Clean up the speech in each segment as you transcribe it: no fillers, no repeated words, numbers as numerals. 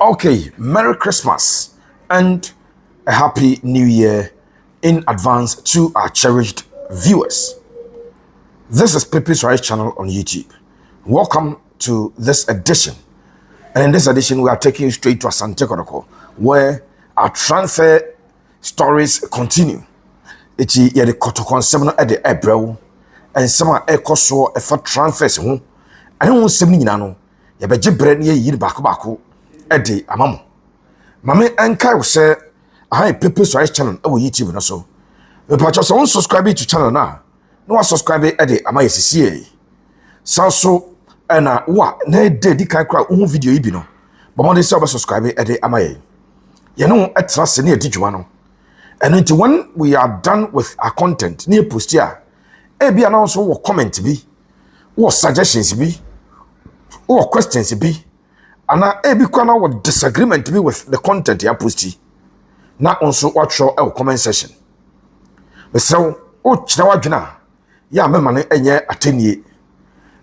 Okay, Merry Christmas and a Happy New Year in advance to our cherished viewers. This is Pepe's Rice channel on YouTube. Welcome to this edition. And in this edition, we are taking you straight to Asante Kotoko, where our transfer stories continue. It's the Kotoko seven at the April and some are echo so a for transfers home. I don't seven no. You better bread near you baku Eddie Amamo. Mame Anka will say, I Pepe's Rice channel over YouTube and so. The patches on subscribe to channel now. No subscribe Eddie Amaya CCA. So and what ne de can cry video ibino. But one day subscribe Eddie Amaya. You know, at trust near Dijuano. And until when we are done with our content near post here, be announced what comment be, what suggestions be, what questions be. And be corner what disagreement be with the content you post. Now also watch your comment session. But so, china ya me mane enye atenie.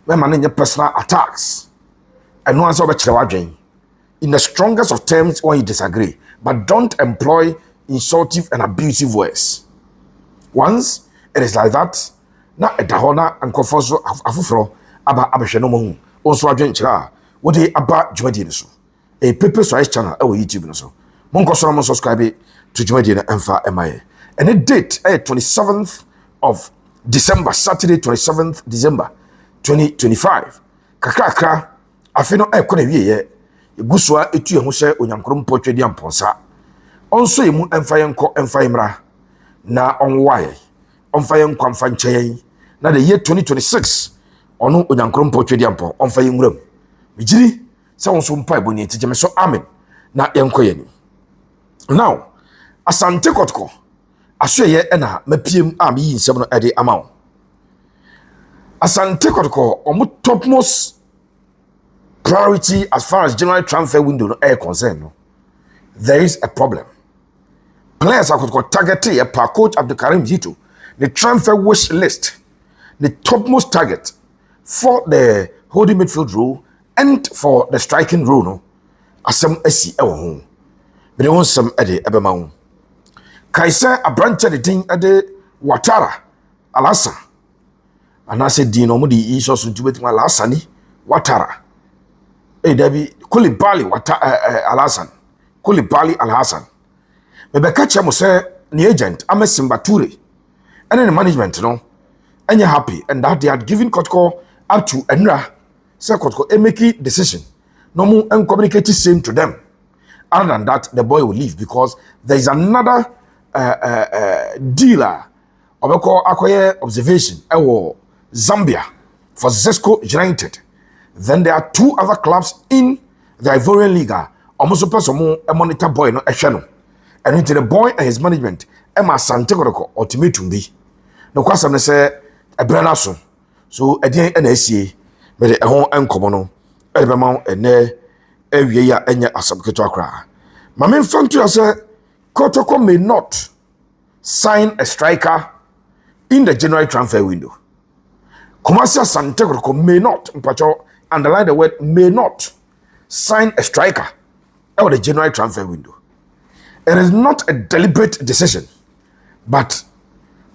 Me mane nye personal attacks. And no answer wadwen. In the strongest of terms when you disagree, but don't employ insultive and abusive words. Once it is like that, na edahona and confoso afufro aba abehweno mo also adwen kira wo de aba dwumadi ne so. A Pepe's Rice channel on YouTube ne so. Monko so mo subscribe to dwumadi ne emfa emaye. And the date 27th of December, Saturday 27th December 2025. Kakra afino kone wiye egusua etu ehu hye onyankrom potwedi amponsa. Onso emu emfa yenko emfa imra na onwaye. Onfa yenko amfa nkyeye na the year 2026 ono onyankrom potwedi ampon onfa yenwuram. Mijiri se onso mpa eboni tijeme so amen na yenko yeni. Now, Asante Kotoko asweye ena mapiem am yi nsem no ede amaw. Asante Kotoko omo topmost priority as far as general transfer window no air concern no. There is a problem. Players are Kotoko targeted per coach Abdulkarim Jito. The transfer wish list, the topmost target for the holding midfield role and for the striking role no. Asem esi ewo ho. But they want some ede ebema. Kaisa a branch of the thing at the Watara, Alasa. And I said, Dino Mudi is also to with my Lasani, Watara. Eh, Debbie, Kulibali, Alasan, Kulibali Al Hassan. Maybe catch him say, the agent, I'm a Simbaturi. And then the management, no, and you're happy, and that they had given Kotoko up to Enra, say Kotoko, a make decision. No more and communicate the same to them. Other than that, the boy will leave because there is another dealer obeko akoye observation ewo Zambia for Zesco United. Then there are two other clubs in the Ivorian Liga almost person a monitor boy no ehwe and into the boy and his management Asante Kotoko ultimatum bi no kwasam ne se ebrana so edin na asie be de ehon enkomo no ebema ene awie ya enye asabketo akra ma me mfantu ya se Kotoko may not sign a striker in the January transfer window. Kumasi Asante Kotoko may not, underline the word, may not sign a striker in the January transfer window. It is not a deliberate decision, but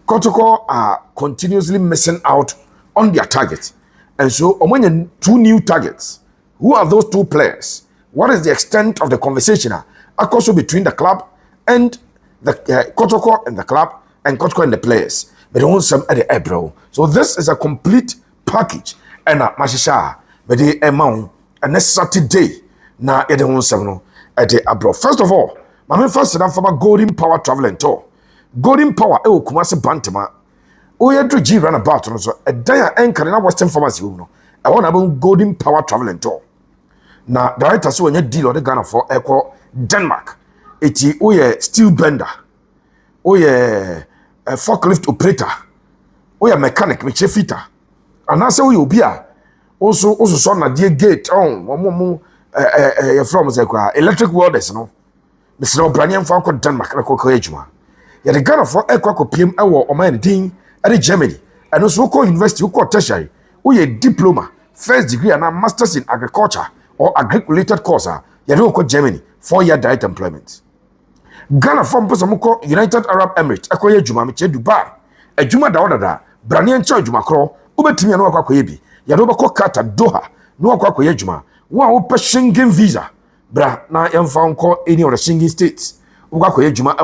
Kotoko are continuously missing out on their targets. And so, among two new targets, who are those two players? What is the extent of the conversation also between the club and the Kotoko and the club and Kotoko and the players? But they want some at the April. So this is a complete package. And Mashisha, but the amount and next Saturday na they want some at the April. First of all, my first enough for Golden Power Traveling Tour. Golden Power, Kumasi Bantama. Oyedru G runabout so a dia anchor in Western Pharmacy. I want about Golden Power Traveling Tour. Now, director so when you deal on the Ghana for Echo Denmark. Eti oye steel bender, oye forklift operator, oye mechanic me chefita, and also oye obia also so na die gate on from electric welders no. Mr. O'Brien for Denmark na ko ejuma. Ya the Ghana for ekwa PM ewo o man din at Germany and also ko university ko tertiary oye diploma first degree and a masters in agriculture or agric-related course, you don't go Germany, 4-year direct employment. Ghana from Posamoko, United Arab Emirates, Akoye Juma, Miche Dubai, a Juma da, Branian Chow Juma Kro, Ubetimi no Akwayebi, Yadoba Kata Doha, no Akwaye Juma, one open Schengen visa, bra, na found call any of the Schengen states, Ugakoye Juma,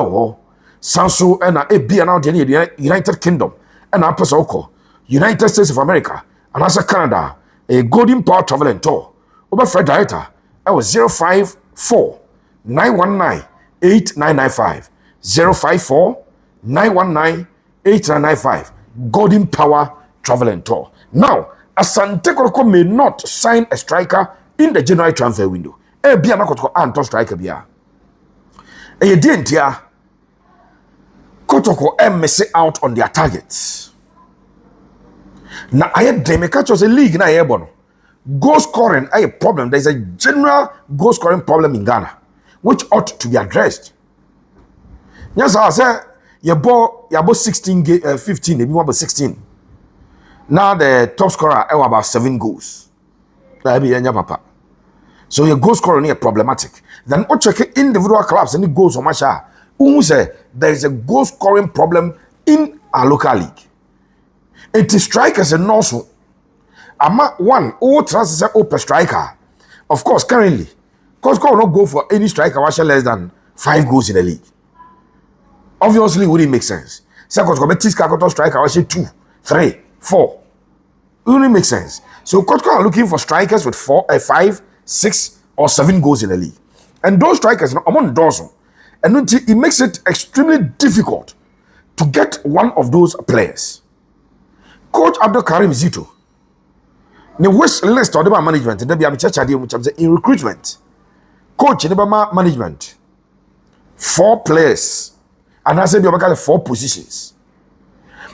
Sanso, and a be an out in the United Kingdom, and Upper Soko, United States of America, and also Canada, a Golden Power Travel and Tour. Over Fred Director, I was 054 919 8995 054 919 8995 Golden Power Travel and Tour. Now, Asante Kotoko may not sign a striker in the January transfer window. Be an Kotoko Anto striker bia. A didn't ya Kotoko miss out on their targets. Now I had Demeka was a league na airborne. Goal scoring a problem. There is a general goal scoring problem in Ghana, which ought to be addressed. Yes, I said you bought 16 15, maybe about 16. Now the top scorer about 7 goals. That be papa. So your goal scoring is problematic. Then what check individual clubs and the goals on match. Who say there is a goal scoring problem in our local league. It is strikers and also. Ama one who transfer open striker. Of course, currently, Kotoko will not go for any striker less than 5 goals in the league. Obviously, it wouldn't make sense. So Kotoko bet Kotoko striker 2, 3, 4. It wouldn't make sense. So Kotoko are looking for strikers with 5, 6, or 7 goals in the league. And those strikers are among those. And it makes it extremely difficult to get one of those players. Coach Abdul Karim Zito. The wish list or the management, and in recruitment. Coach in the management. 4 players. And I said you have 4 positions.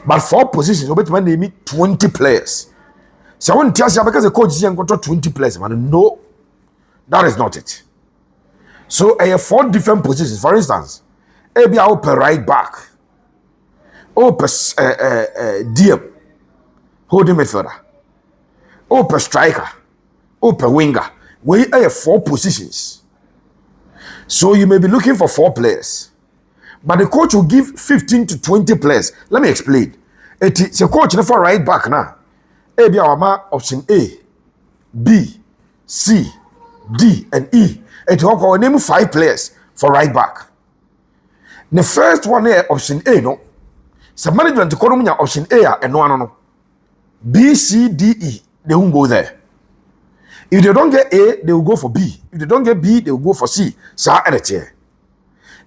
But 4 positions, you better name 20 players. So I want to tell you because the coach is going to 20 players. Man, no, that is not it. So I have 4 different positions. For instance, maybe I open right back. Open DM. Holding midfielder. Open striker. Open winger. We have 4 positions. So you may be looking for 4 players. But the coach will give 15 to 20 players. Let me explain. It's a coach for right back now. Maybe our option A, B, C, D, and E. It will name 5 players for right back. The first one here, option A, no. So management to call option A and no. B, C, D, E. They won't go there. If they don't get A, they will go for B. If they don't get B, they will go for C. So and it's here.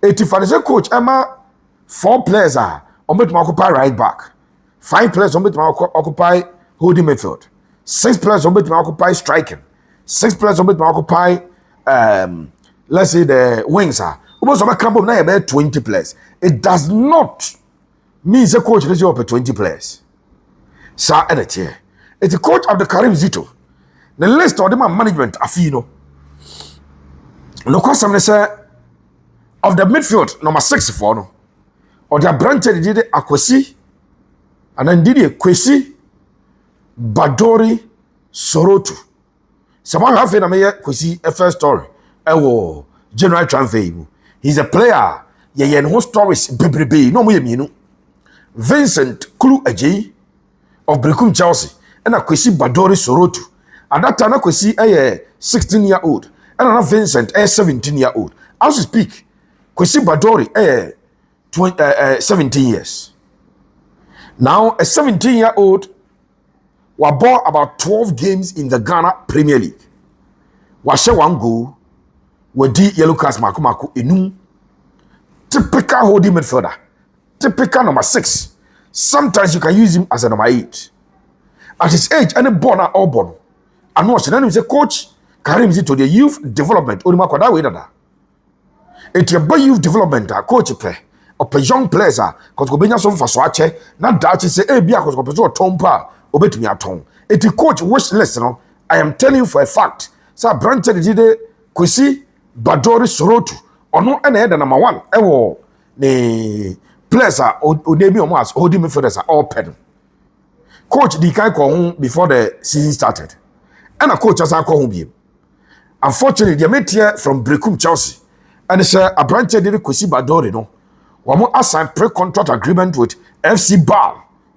If the coach, Emma, 4 players are on to occupy right back, 5 players on to occupy holding midfield, 6 players on to occupy striking, 6 players on to occupy let's say the wings are almost on a camp of 20 players. It does not mean the coach is up 20 players. So and it's here. It's the coach of the Karim Zito. The list of the management afino. No question say of the midfield number 64 no. Or the branch did Akwesi and then did Kwesi Badori Sorotu. Someone have in a Kwesi a first story. General transfer. He's a player. Yeah, no stories. No more. Vincent Kulu Aji of Brekum Chelsea and a Kwesi Badori Sorotu. At that time, I Kwesi a 16-year-old and another Vincent a 17-year-old. As we speak, Kwesi Badori 17 years. Now, a 17-year-old was born about 12 games in the Ghana Premier League. Was 1 goal. Wedi yellow cards maku inu. Typical holding midfielder. Typical number 6. Sometimes you can use him as a number 8. At his age, any born or all born. And watch, then he say, Coach Karim Zito the youth development. Only that way that. It's your boy youth development. Coach play. Or young players because go benya some for swache. Not that say, hey, be because go person tompa. Obet me at home. It's a coach wish list. No, I am telling you for a fact. So branch did Kwesi Badori Sorotu. Or no any other number 1. Ewo the players are Odemi Omas holding me for this all pen. Coach the guy call home before the season started. And a coach has call home. Unfortunately, the metia from Brekum Chelsea, and it's a branch of the Kusi Badori, no. One assigned pre-contract agreement with FC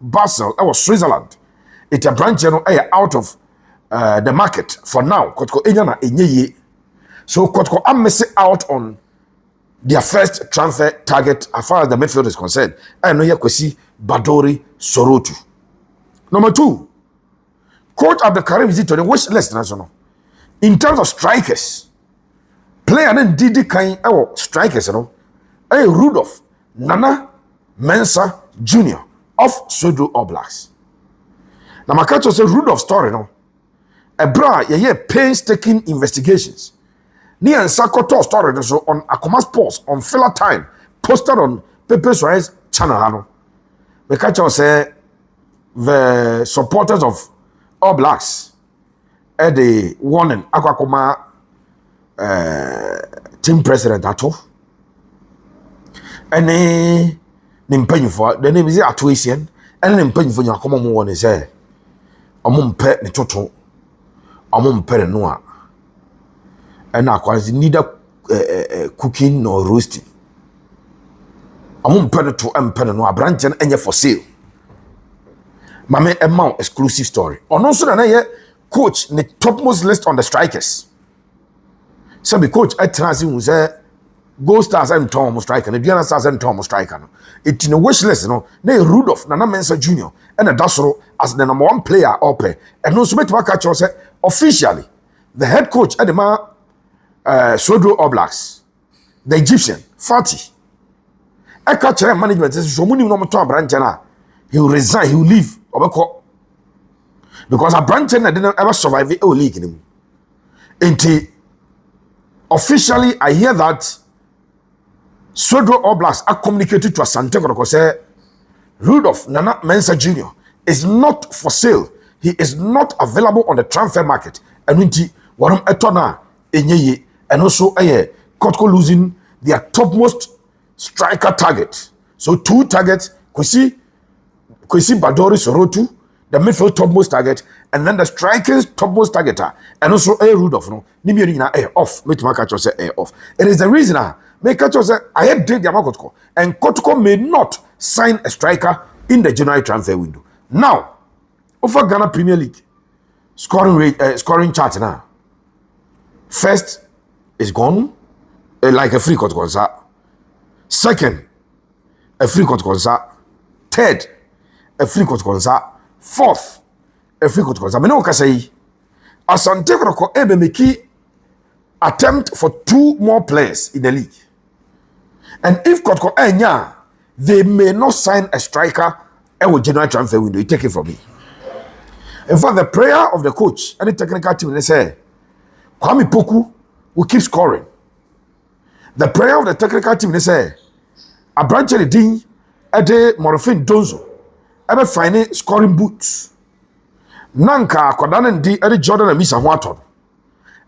Basel, that was Switzerland. It's a branch, out of the market for now. Kotoko Enyana Enye. So Kotoko are missing out on their first transfer target as far as the midfield is concerned. I know Kwesi Badori Sorotu. Number 2, Coach Abdelkarim visit to the wish list national. In terms of strikers, player then Didi kind of strikers, Rudolph Nana Mensah Jr. of Sodo Oblaks. Now my catch say Rudolph story, a bra painstaking investigations. Ni and Sakoto story so on Akoma's post on filler time posted on Pepe's Rise channel. My catch say the supporters of All Blacks at the warning Akakoma team president at all. And then for the name is Atuisian, and then paying for your common one is a pet the total, pet noa. And now quasi neither cooking nor roasting. Pet to no branch and any for sale. Mame amount exclusive story. On also than coach the topmost list on the strikers. So the coach at Transi was Gold Stars and Tom striker, the Diana Stars and Tom striker. It's in a wish list, Rudolph Nana Mensah Jr. and a Dasoro as the number 1 player up. And no submit to catch us officially. The head coach at the Sodo Oblaks, the Egyptian, Fatih. I catch management says so many no to branch he will resign, he will leave. Because a branch didn't ever survive the league in him. Until officially I hear that Sodo Oblast are communicated to Asante because Rudolph Nana Mensah Jr. is not for sale. He is not available on the transfer market. And warum etona enyeye and also Kotoko losing their topmost striker target. So 2 targets, Kwesi Badori Sorotu, the midfield topmost target, and then the strikers topmost targeter, and also Rudolph. No, off. Make my catch say off. It is the reason make catch say I had did the Kotoko, and Kotoko may not sign a striker in the January transfer window. Now, over Ghana Premier League scoring chart now. First is gone, like a free Kotoko. Second, a free Kotoko. Third, a free Kotoko. Fourth, a free Kotoko. Meno kasei Asante Kotoko make attempt for 2 more players in the league. And if Kotoko enya, they may not sign a striker with January transfer window. You take it from me. In fact, the prayer of the coach and the technical team, they say, Kwame Poku will keep scoring. The prayer of the technical team, they say, a branch of the Dean, Ede Morofin Donzo, ever finding scoring boots. Nanka, Kodan and D, Eddie Jordan and Misa Watton.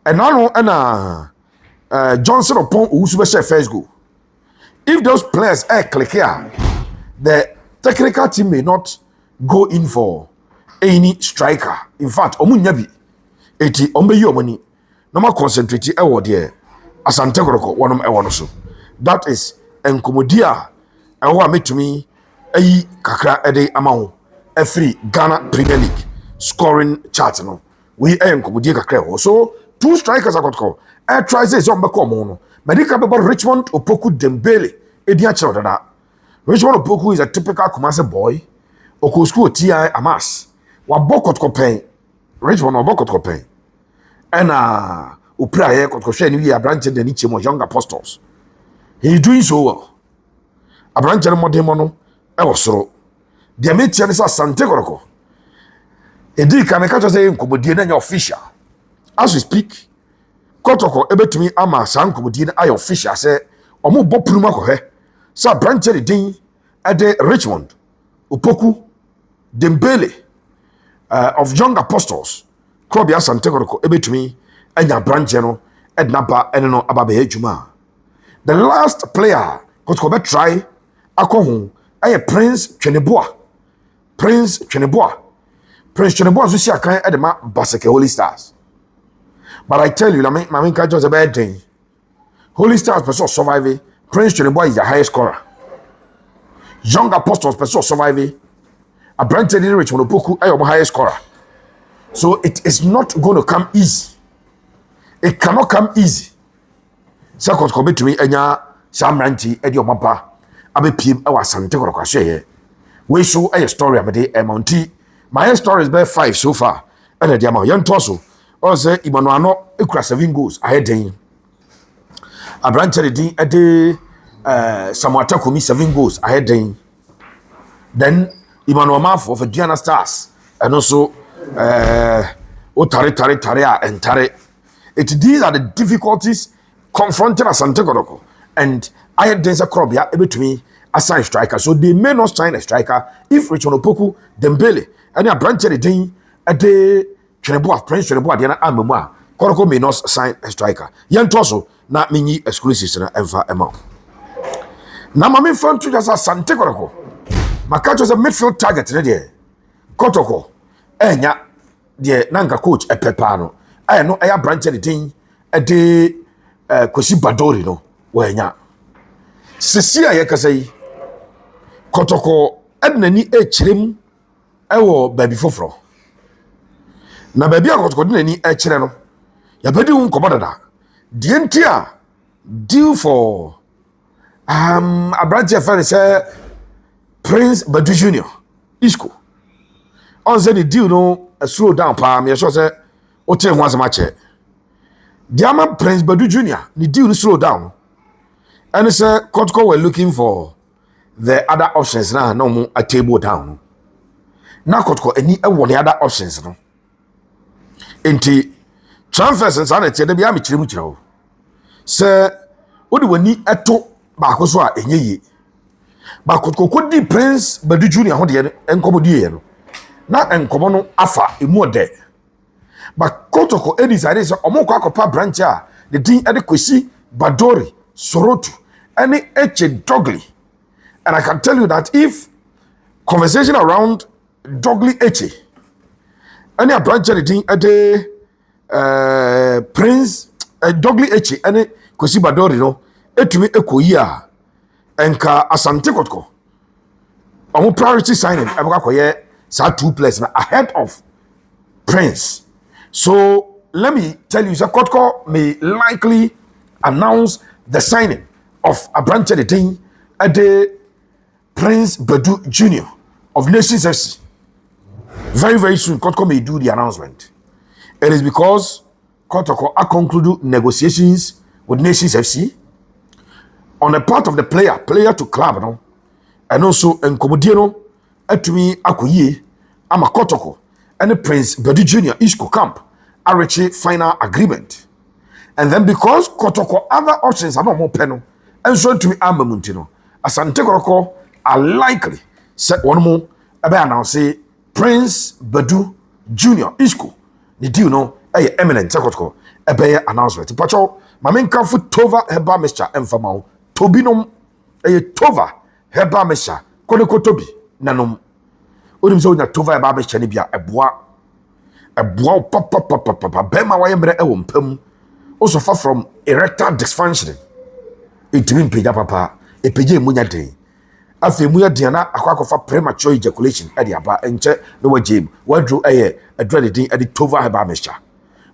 And now, Johnson upon Usubesha first goal. If those players click here, the technical team may not go in for any striker. In fact, Omunyabi, 80 Ombeyo money. No more concentrate there. Asante Kotoko, one of my so. That is Enkomodia. And what made to me kakra ede amount every Ghana Premier League scoring chart. We Enkomodia kakra. So 2 strikers are Kotoko. I try say Zombako Mono. Medical about Richmond Opoku Dembele. Edia Chodada. Richmond Opoku is a typical Kumase boy. Okosku TI Amas. Wabokot Kopeng. Richmond Wabokot Kopeng. And Upra Kotko New Year branch the Niche young apostles. He is doing so well. A branch of Modemono, I was so. The Amitia is Asante Kotoko. Indeed, can I catch us saying Komodian official? As we speak, Kotoko able to me ama San Komodian I official say, Omo Bopuma ko he. Sa branch the Dean at the Richmond, Upoku, Dembele of young apostles. Krobia Asante Kotoko able to me and your branch at Napa and no Ababe Juma. The last player Kotoko try Akohun I Prince Cheneboa. Prince Cheneboa Zusia kan at the Baseke Holy Stars. But I tell you, my main catch was a bad thing. Holy Stars person surviving. Prince Chiriboy is the highest scorer. Young Apostles person surviving. A branch in Rich Monopoku is the highest scorer. So it is not going to come easy. It cannot come easy. Second come to me enya Samranti edi omapa abepiem e Asante korokwaso ye. We show a story amede e mounti. My story is by 5 so far. And the amount yan toso. O say Imano ekura 7 goals ahead den. Abrante din ede Samuata komi 7 goals ahead den. Then Imano Mafo of Diana Stars and also tare and tare. These are the difficulties confronting Asante Kotoko, and I had denser crop ya between a sign striker, so they may not sign a striker if Richard Opoku, Dembele, and a branch of the day a day Cheneboa, Prince Cheneboa, Diana Amema, Kotoko may not sign a striker. Yan Tosso, not mini exclusive and for amount. Now, my friend to just Asante Kotoko. Makacho is a midfield target today. Kotoko, enya, the Nanga coach a Pepano. I know I have branch of the thing a day. Kwesi Badori no wanya sesia ye kasai Kotoko ednani echirem ewo baby foforo na baby Kotoko ednani echire no ya bedi un komodada die ntia deal for a branch of say Prince Badu Junior Isco on say the deal no slow down pa me sure say o te ho asema che Diamond Prince Badu Junior, the deal slow down. And it's Kotoko were looking for the other options now, no more a table down. Now Kotoko any one the other options no. Enti transfers and sanity de bia me chire mu chire o. Sir, what do we need eto ba ko so a enye yi. Ba Kotoko di Prince Badu Junior ho de enkomo die no. Na enkomo no afa emu ode. But Kotoko decided so omoko akopa branch a the thing ede kwesi Badori Sorotu any Eche Dogly. And I can tell you that if conversation around Dogly Eche any branch the thing ede Prince Dogly Eche any kwesi Badori no etumi ekoyi a enka Asante Kotoko omo priority signing ebaka koye sa 2 players na ahead of Prince. So let me tell you, Kotoko may likely announce the signing of a branch of the team at the Prince Badu Junior of Nations FC. Very, very soon, Kotoko may do the announcement. It is because Kotoko are concluded negotiations with Nations FC on the part of the player to club, no? And also in Komodiano, Etumi Akuye, Ama Kotoko. And the Prince Badu Junior Isco Camp are reaching final agreement. And then because Kotoko other options are not more penal, and so to me Amamuntino, Asante Kotoko are likely set one more about now say Prince Badu Junior Isco. The deal no a eminent Kotoko a bear announcement. Pacho, my main comfort Tova Herbal Mixture and Famau, Tobinum a Tova Herbal Mixture, Kotoko Tobi, Nanum. Odim so na Tova Herbal Mixture ni bia eboa papa bema wa yemre e wompam also far from erectile dysfunction itimi mpega papa epeje munya den afi munya den na akwakofa premature ejaculation e de aba enche no wagem wadro eye adwade den e de Tova Herbal Mixture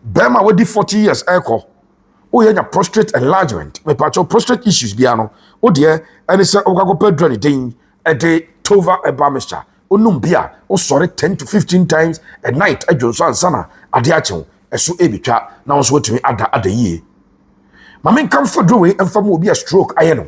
bema wadi 40 years eko o yenya prostate enlargement me pacho prostate issues bia no o de ene se okwakopa adwade den e de Tova Herbal Mixture onum bia o sorry 10 to 15 times a night adwonso ansana ade achew eso ebitwa na won so otumi ada yie mame kan fodro we emfam obi a stroke aye no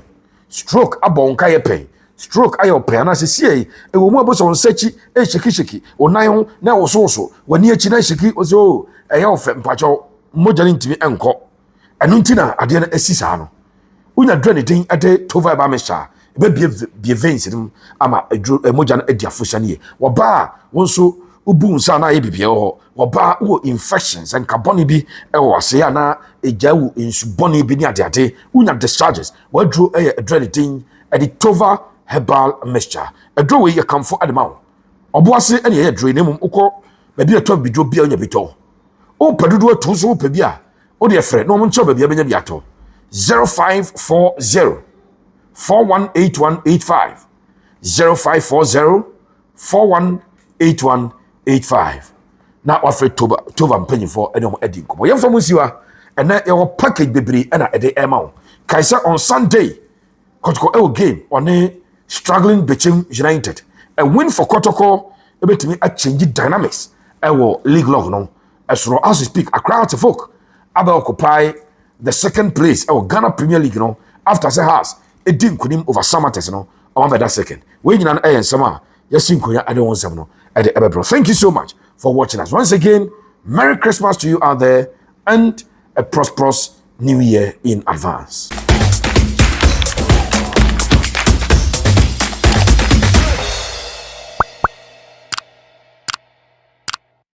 stroke abon ka ye pen stroke aye open na se sie e wo mu aboso nsachi e sheki onan ho na wo so wani achi na sheki o so eye ofem mpacho mojani ntimi enko enu ntina ade na asisa no unya dwane din ade Tova Herbal Mixture be bie veins dim ama emoja na ediafosiane wo ba wonso ubu nsa na ye bibie ho wo ba wo infections and carbon bi e wo ase ya na ejawu insuboni bi ni ade unya discharges wadro e adrenaline e di Tova Herbal Mixture adro we ye kamfo adema obo ase ene ye adro ne mum ukọ ba bi eto bidwo bia onya bito o padudu atu so pa bia O dear friend, no one trouble, be ato 0540 418185 0540 418185. Now offer Tova penny for any edding. Yam from Musiwa, and then your package bebre and a day amount. Kaiser on Sunday, Kotoko game on a struggling Bichim United. A win for Kotoko, able to me a change dynamics. I will league log no. As we speak, a crowd to folk about occupy the second place. Our Ghana Premier League no. After the house, it didn't could him over Samates no. I want that second. When you an and summer, yes, I don't want some no. At the Ever. Thank you so much for watching us. Once again, Merry Christmas to you out there and a prosperous New Year in advance.